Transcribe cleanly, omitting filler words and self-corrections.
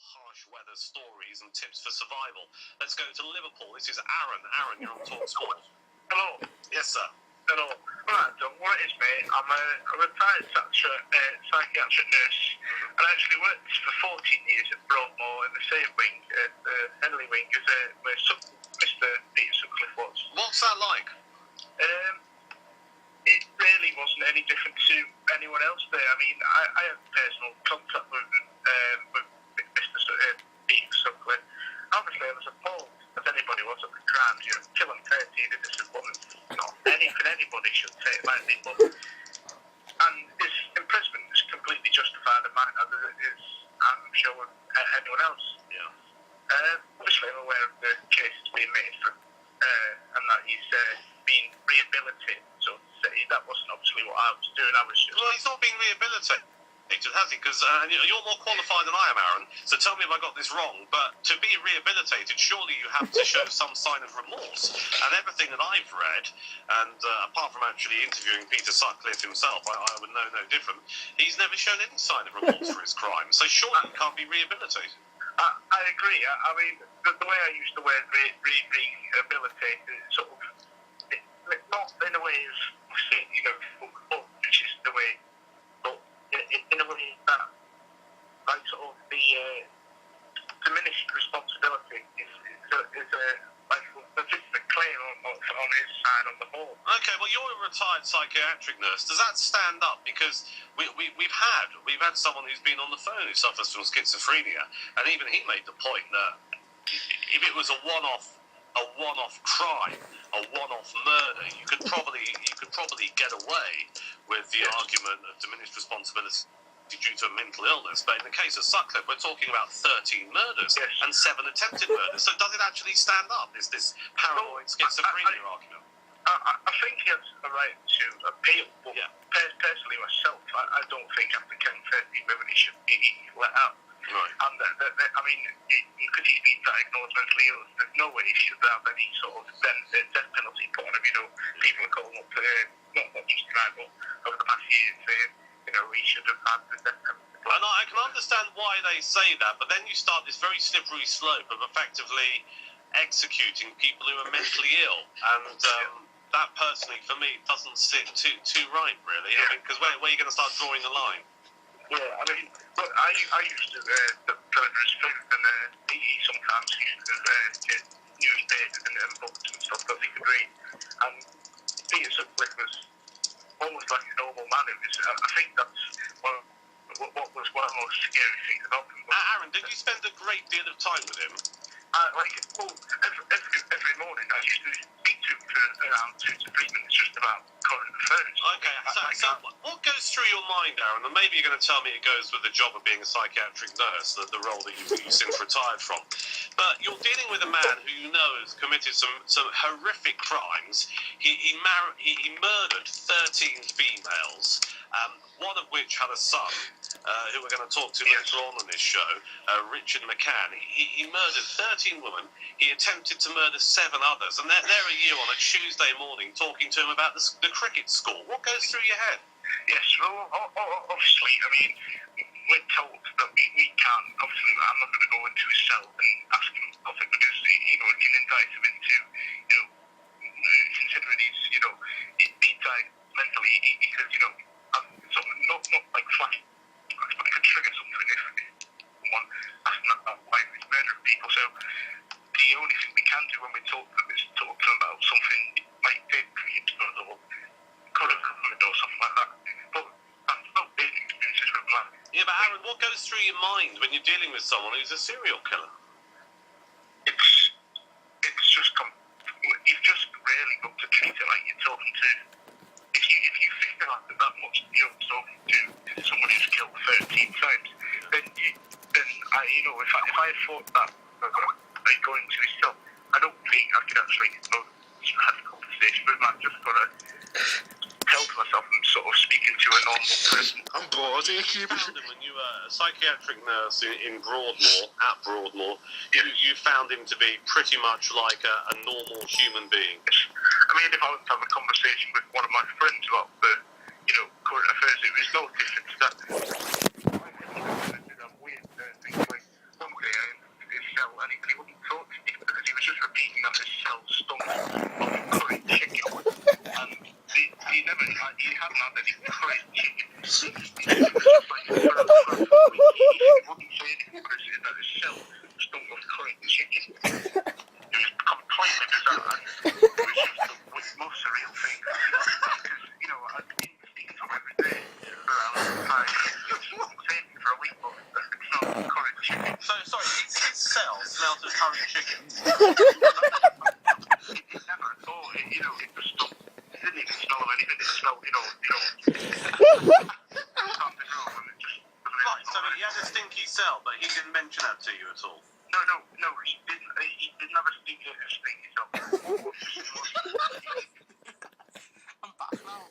harsh weather stories and tips for survival. Let's go to Liverpool. This is Aaron. Aaron, you're on Talksport. Hello. Yes, sir. Hello. Right, so what it is, mate, I'm a retired psychiatric nurse, and I actually worked for 14 years at Broadmoor in the same wing, the Henley wing, as where Mr. Peter Sutcliffe was. What's that like? It really wasn't any different to anyone else there. I mean, I had personal contact with Mr. Peter Sutcliffe. Obviously, I was appalled, as anybody was at the crimes. You know, killing 13 innocent women, not anything anybody should take lightly. And his imprisonment is completely justified in mine, as it is, I'm sure, with anyone else. Yeah. Obviously, I'm aware of the case that's being made for and that he's been rehabilitated. So to say, that wasn't obviously what I was doing. I was just... Well, he's not being rehabilitated, has he? Because you're more qualified than I am, Aaron. So tell me if I got this wrong. But to be rehabilitated, surely you have to show some sign of remorse. And everything that I've read, and apart from actually interviewing Peter Sutcliffe himself, I would know no different. He's never shown any sign of remorse for his crime. So surely he can't be rehabilitated. I agree. I mean, the way I use the word rehabilitated is sort of not in a way as, you know, which is the way, but in a way that, like, sort of the diminished responsibility is a claim on his side on the whole. Okay, well, you're a retired psychiatric nurse. Does that stand up? Because we've had someone who's been on the phone who suffers from schizophrenia, and even he made the point that if it was a one-off crime, a one-off murder, you could probably get away with the argument of diminished responsibility due to a mental illness. But in the case of Sutcliffe, we're talking about 13 murders and 7 attempted murders. So does it actually stand up? Is this paranoid schizophrenia argument? I think he has a right to appeal, but personally myself, I don't think after killing 13 women he should be let out. Right. And I mean, because he's been diagnosed mentally ill, there's no way he should have any sort of death penalty put on him. You know, people are calling up to not just tonight, but over the past year, saying, you know, he should have had the death penalty. And I can understand why they say that, but then you start this very slippery slope of effectively executing people who are mentally ill, and that personally, for me, doesn't sit too right, really. I mean, because where are you going to start drawing the line? Yeah, I mean, look, I used to deliver his food, and he sometimes used to get newspapers and books and stuff that he could read. And Peter Sutcliffe was almost like a normal man. It was, I think that's what was one of the most scary things about him. Aaron, did you spend a great deal of time with him? Every morning I used to speak to him for around 2 to 3 minutes just about current affairs. Okay, so what goes through your mind, Aaron? And maybe you're going to tell me it goes with the job of being a psychiatric nurse, the role that you've since retired from. But you're dealing with a man who you know has committed some horrific crimes. He murdered 13 females, one of which had a son, who we're going to talk to later on in this show, Richard McCann. He murdered 13 women. He attempted to murder 7 others. And there are you on a Tuesday morning talking to him about the cricket score. What goes through your head? Yes, well, obviously, I mean, we're told that we can't, obviously, I'm not going to go into his cell and ask him nothing because, you know, it can indict him into, you know, considering he's being diagnosed mentally, he says, you know, something not like flash, but it could trigger something if someone asking that why he's murdering people. So the only thing we can do when we talk to them is talk to them about something like previous or current government or something like that. But I've not big experiences with that. Yeah, but Aaron, what goes through your mind when you're dealing with someone who's a serial killer? It's just you've just really got to treat it like you're talking to. If you feel like that much you're talking to someone who's killed 13 times, then I, you know, if I thought that like going to his cell, I don't think I could actually have a conversation with him. I've just got to tell to myself I'm sort of speaking to a normal person. I'm bored. You found him when you were a psychiatric nurse in Broadmoor. You found him to be pretty much like a normal human being. I mean, if I was to have a conversation with one of my friends about the, you know, current affairs, it was no different to that. Weird things like when we complaining because that his cell stunk of curry chicken. It was completely bizarre. It was just the most surreal thing. Because, you know, I'd been speaking to him every day for around 5 years. Same for a week, but it's not curry chicken. So, sorry, his cell smelled of curry chicken. It never at all. You know, it just stunk. It didn't even smell of anything. It smelled, you know. Right, so he had a stinky cell, but he didn't mention that to you at all. No, he didn't. He didn't have a stinky cell. I'm back now.